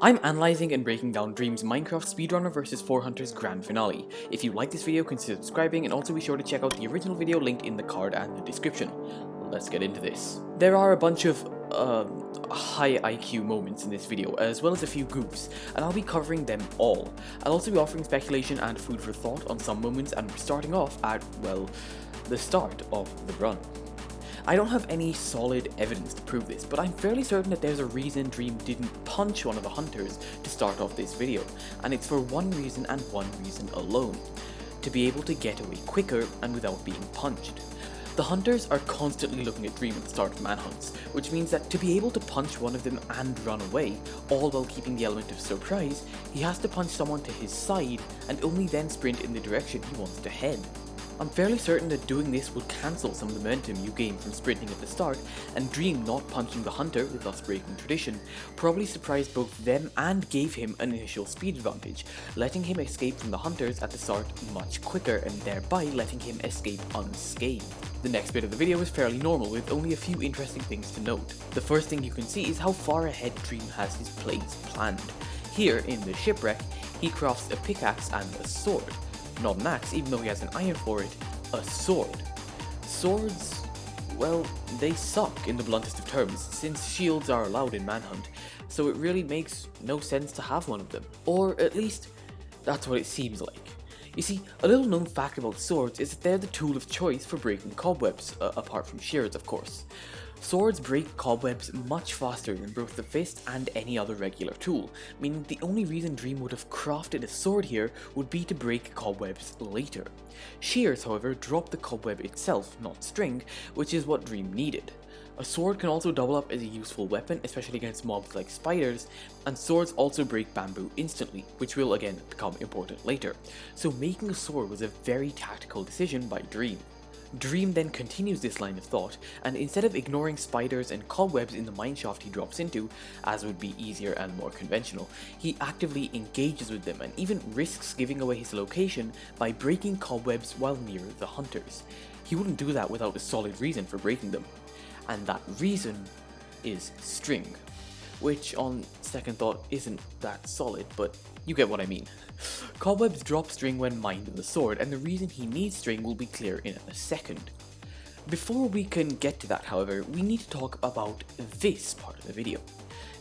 I'm analysing and breaking down Dream's Minecraft Speedrunner vs 4Hunters Grand Finale. If you like this video, consider subscribing and also be sure to check out the original video linked in the card and the description. Let's get into this. There are a bunch of high IQ moments in this video, as well as a few goofs, and I'll be covering them all. I'll also be offering speculation and food for thought on some moments, and we're starting off at, well, the start of the run. I don't have any solid evidence to prove this, but I'm fairly certain that there's a reason Dream didn't punch one of the hunters to start off this video, and it's for one reason and one reason alone: to be able to get away quicker and without being punched. The hunters are constantly looking at Dream at the start of manhunts, which means that to be able to punch one of them and run away, all while keeping the element of surprise, he has to punch someone to his side and only then sprint in the direction he wants to head. I'm fairly certain that doing this will cancel some of the momentum you gain from sprinting at the start, and Dream not punching the hunter, with thus breaking tradition, probably surprised both them and gave him an initial speed advantage, letting him escape from the hunters at the start much quicker and thereby letting him escape unscathed. The next bit of the video is fairly normal, with only a few interesting things to note. The first thing you can see is how far ahead Dream has his plays planned. Here, in the shipwreck, he crafts a pickaxe and a sword. Not an axe, even though he has an iron for it, a sword. Swords, well, they suck in the bluntest of terms, since shields are allowed in Manhunt, so it really makes no sense to have one of them. Or at least, that's what it seems like. You see, a little known fact about swords is that they're the tool of choice for breaking cobwebs, apart from shears of course. Swords break cobwebs much faster than both the fist and any other regular tool, meaning the only reason Dream would have crafted a sword here would be to break cobwebs later. Shears, however, drop the cobweb itself, not string, which is what Dream needed. A sword can also double up as a useful weapon, especially against mobs like spiders, and swords also break bamboo instantly, which will again become important later, so making a sword was a very tactical decision by Dream. Dream then continues this line of thought, and instead of ignoring spiders and cobwebs in the mineshaft he drops into, as would be easier and more conventional, he actively engages with them and even risks giving away his location by breaking cobwebs while near the hunters. He wouldn't do that without a solid reason for breaking them, and that reason is string. Which, on second thought, isn't that solid, but you get what I mean. Cobwebs drop string when mined with the sword, and the reason he needs string will be clear in a second. Before we can get to that, however, we need to talk about this part of the video.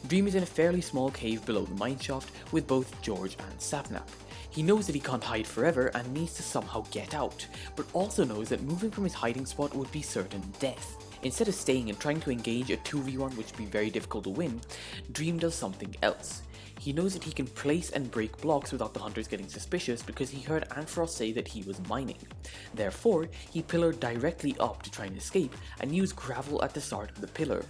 Dream is in a fairly small cave below the mineshaft with both George and Sapnap. He knows that he can't hide forever and needs to somehow get out, but also knows that moving from his hiding spot would be certain death. Instead of staying and trying to engage a 2v1 which would be very difficult to win, Dream does something else. He knows that he can place and break blocks without the hunters getting suspicious because he heard Antfrost say that he was mining. Therefore, he pillared directly up to try and escape and used gravel at the start of the pillar.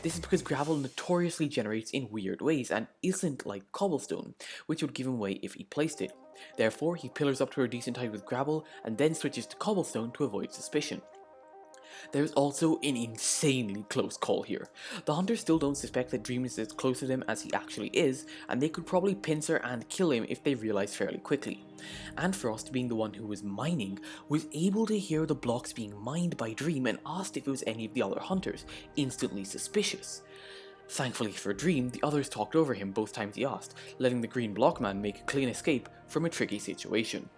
This is because gravel notoriously generates in weird ways and isn't like cobblestone, which would give him away if he placed it. Therefore, he pillars up to a decent height with gravel and then switches to cobblestone to avoid suspicion. There's also an insanely close call here. The hunters still don't suspect that Dream is as close to them as he actually is, and they could probably pincer and kill him if they realize fairly quickly. Antfrost, being the one who was mining, was able to hear the blocks being mined by Dream and asked if it was any of the other hunters, instantly suspicious. Thankfully for Dream, the others talked over him both times he asked, letting the green block man make a clean escape from a tricky situation.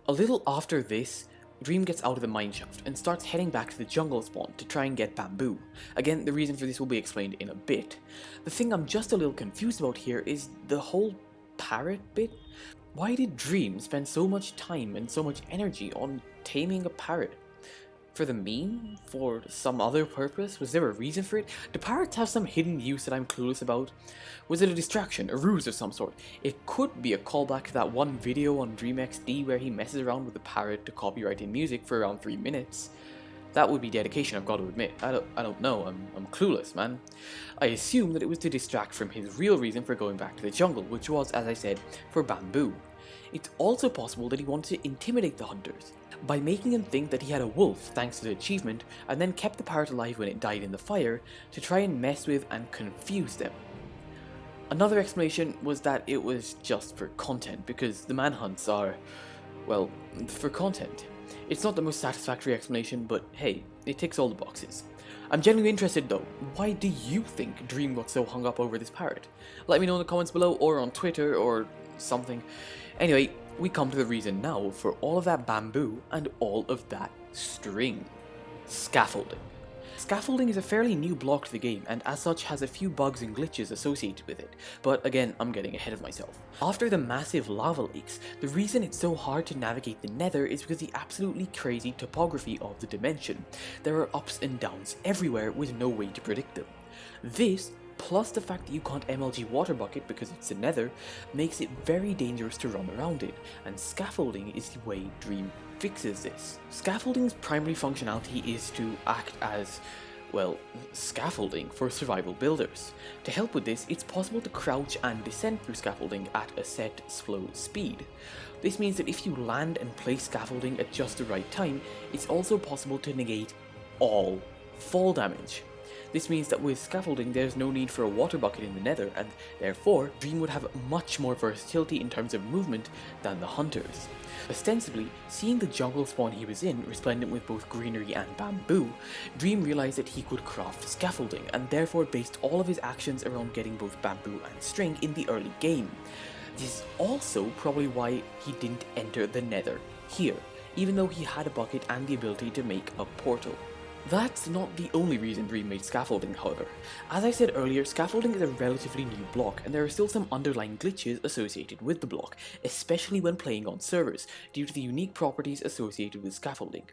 A little after this, Dream gets out of the mineshaft and starts heading back to the jungle spawn to try and get bamboo. Again, the reason for this will be explained in a bit. The thing I'm just a little confused about here is the whole parrot bit. Why did Dream spend so much time and so much energy on taming a parrot? For the meme? For some other purpose? Was there a reason for it? Do parrots have some hidden use that I'm clueless about? Was it a distraction, a ruse of some sort? It could be a callback to that one video on Dream XD where he messes around with the parrot to copyright in music for around 3 minutes. That would be dedication, I've got to admit. I don't know, I'm clueless, man. I assume that it was to distract from his real reason for going back to the jungle, which was, as I said, for bamboo. It's also possible that he wanted to intimidate the hunters by making them think that he had a wolf thanks to the achievement, and then kept the parrot alive when it died in the fire to try and mess with and confuse them. Another explanation was that it was just for content, because the manhunts are, well, for content. It's not the most satisfactory explanation, but hey, it ticks all the boxes. I'm genuinely interested though, why do you think Dream got so hung up over this parrot? Let me know in the comments below or on Twitter or something. Anyway, we come to the reason now for all of that bamboo and all of that string. Scaffolding. Scaffolding is a fairly new block to the game and as such has a few bugs and glitches associated with it, but again I'm getting ahead of myself. After the massive lava leaks, the reason it's so hard to navigate the nether is because the absolutely crazy topography of the dimension. There are ups and downs everywhere with no way to predict them. This, plus the fact that you can't MLG water bucket because it's the nether, makes it very dangerous to run around it, and scaffolding is the way Dream fixes this. Scaffolding's primary functionality is to act as, well, scaffolding for survival builders. To help with this, it's possible to crouch and descend through scaffolding at a set slow speed. This means that if you land and place scaffolding at just the right time, it's also possible to negate all fall damage. This means that with scaffolding there's no need for a water bucket in the nether, and therefore Dream would have much more versatility in terms of movement than the hunters. Ostensibly, seeing the jungle spawn he was in resplendent with both greenery and bamboo, Dream realized that he could craft scaffolding and therefore based all of his actions around getting both bamboo and string in the early game. This is also probably why he didn't enter the nether here, even though he had a bucket and the ability to make a portal. That's not the only reason Dream made scaffolding, however. As I said earlier, scaffolding is a relatively new block, and there are still some underlying glitches associated with the block, especially when playing on servers, due to the unique properties associated with scaffolding.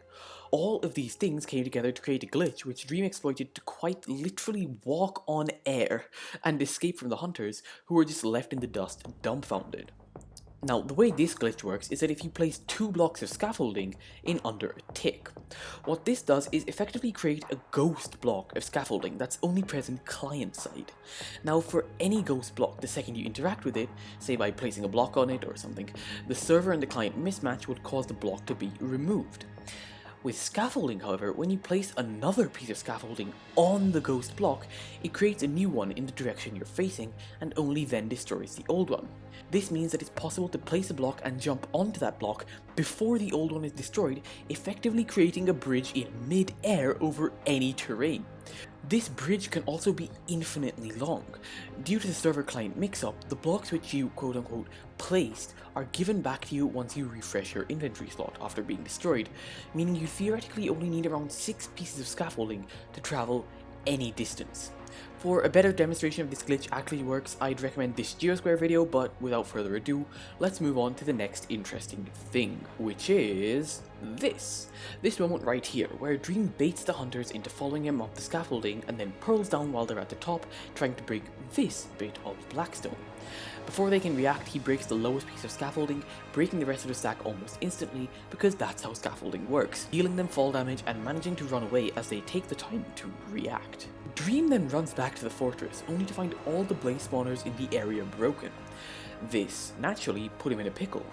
All of these things came together to create a glitch which Dream exploited to quite literally walk on air and escape from the hunters, who were just left in the dust dumbfounded. Now, the way this glitch works is that if you place 2 blocks of scaffolding in under a tick, what this does is effectively create a ghost block of scaffolding that's only present client side. Now, for any ghost block, the second you interact with it, say by placing a block on it or something, the server and the client mismatch would cause the block to be removed. With scaffolding, however, when you place another piece of scaffolding on the ghost block, it creates a new one in the direction you're facing and only then destroys the old one. This means that it's possible to place a block and jump onto that block before the old one is destroyed, effectively creating a bridge in mid-air over any terrain. This bridge can also be infinitely long. Due to the server-client mix-up, the blocks which you quote-unquote placed are given back to you once you refresh your inventory slot after being destroyed, meaning you theoretically only need around 6 pieces of scaffolding to travel any distance. For a better demonstration of this glitch actually works, I'd recommend this Geosquare video, but without further ado, let's move on to the next interesting thing, which is this moment right here, where Dream baits the hunters into following him up the scaffolding and then pearls down while they're at the top, trying to break this bit of Blackstone. Before they can react, he breaks the lowest piece of scaffolding, breaking the rest of the stack almost instantly, because that's how scaffolding works, dealing them fall damage and managing to run away as they take the time to react. Dream then runs back to the fortress, only to find all the blaze spawners in the area broken. This, naturally, put him in a pickle.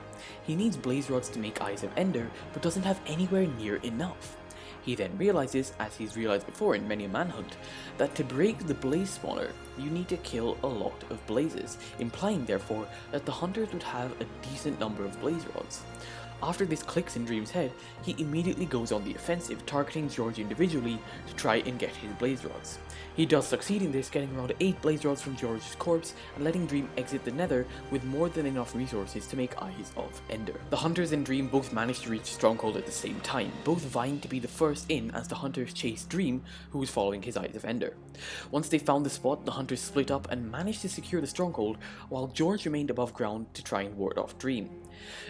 He needs blaze rods to make Eyes of Ender, but doesn't have anywhere near enough. He then realizes, as he's realized before in many a manhunt, that to break the blaze spawner, you need to kill a lot of blazes, implying therefore that the hunters would have a decent number of blaze rods. After this clicks in Dream's head, he immediately goes on the offensive, targeting George individually to try and get his blaze rods. He does succeed in this, getting around 8 blaze rods from George's corpse and letting Dream exit the nether with more than enough resources to make Eyes of Ender. The hunters and Dream both manage to reach Stronghold at the same time, both vying to be the first in as the hunters chase Dream, who was following his Eyes of Ender. Once they found the spot, the hunters split up and managed to secure the Stronghold, while George remained above ground to try and ward off Dream.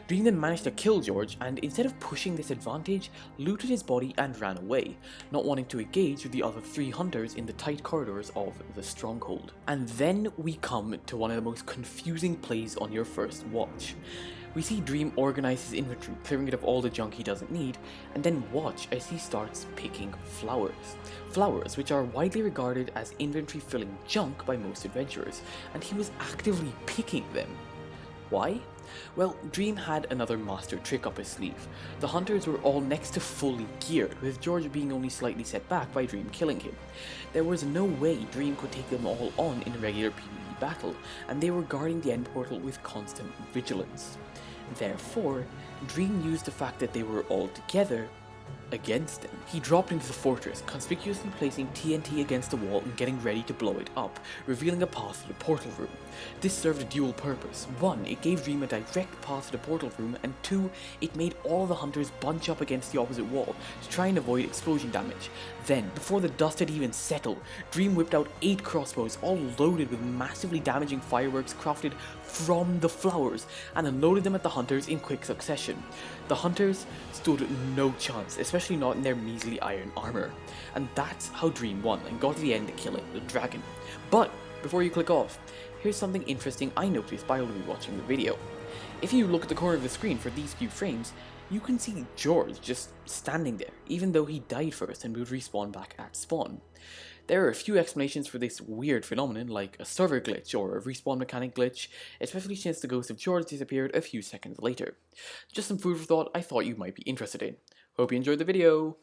Dream then managed to kill George, and instead of pushing this advantage, looted his body and ran away, not wanting to engage with the other 3 hunters in the tight corridors of the Stronghold. And then we come to one of the most confusing plays on your first watch. We see Dream organize his inventory, clearing it of all the junk he doesn't need, and then watch as he starts picking flowers. Flowers which are widely regarded as inventory filling junk by most adventurers, and he was actively picking them. Why? Well, Dream had another master trick up his sleeve. The hunters were all next to fully geared, with George being only slightly set back by Dream killing him. There was no way Dream could take them all on in a regular PvE battle, and they were guarding the end portal with constant vigilance. Therefore, Dream used the fact that they were all together against them. He dropped into the fortress, conspicuously placing TNT against the wall and getting ready to blow it up, revealing a path to the portal room. This served a dual purpose. 1, it gave Dream a direct path to the portal room, and 2, it made all the hunters bunch up against the opposite wall to try and avoid explosion damage. Then, before the dust had even settled, Dream whipped out 8 crossbows, all loaded with massively damaging fireworks crafted from the flowers, and unloaded them at the hunters in quick succession. The hunters stood no chance, especially not in their measly iron armor. And that's how Dream won and got to the end killing the dragon. But before you click off, here's something interesting I noticed while rewatching the video. If you look at the corner of the screen for these few frames, you can see George just standing there, even though he died first and would respawn back at spawn. There are a few explanations for this weird phenomenon, like a server glitch or a respawn mechanic glitch, especially since the ghost of George disappeared a few seconds later. Just some food for thought I thought you might be interested in. Hope you enjoyed the video!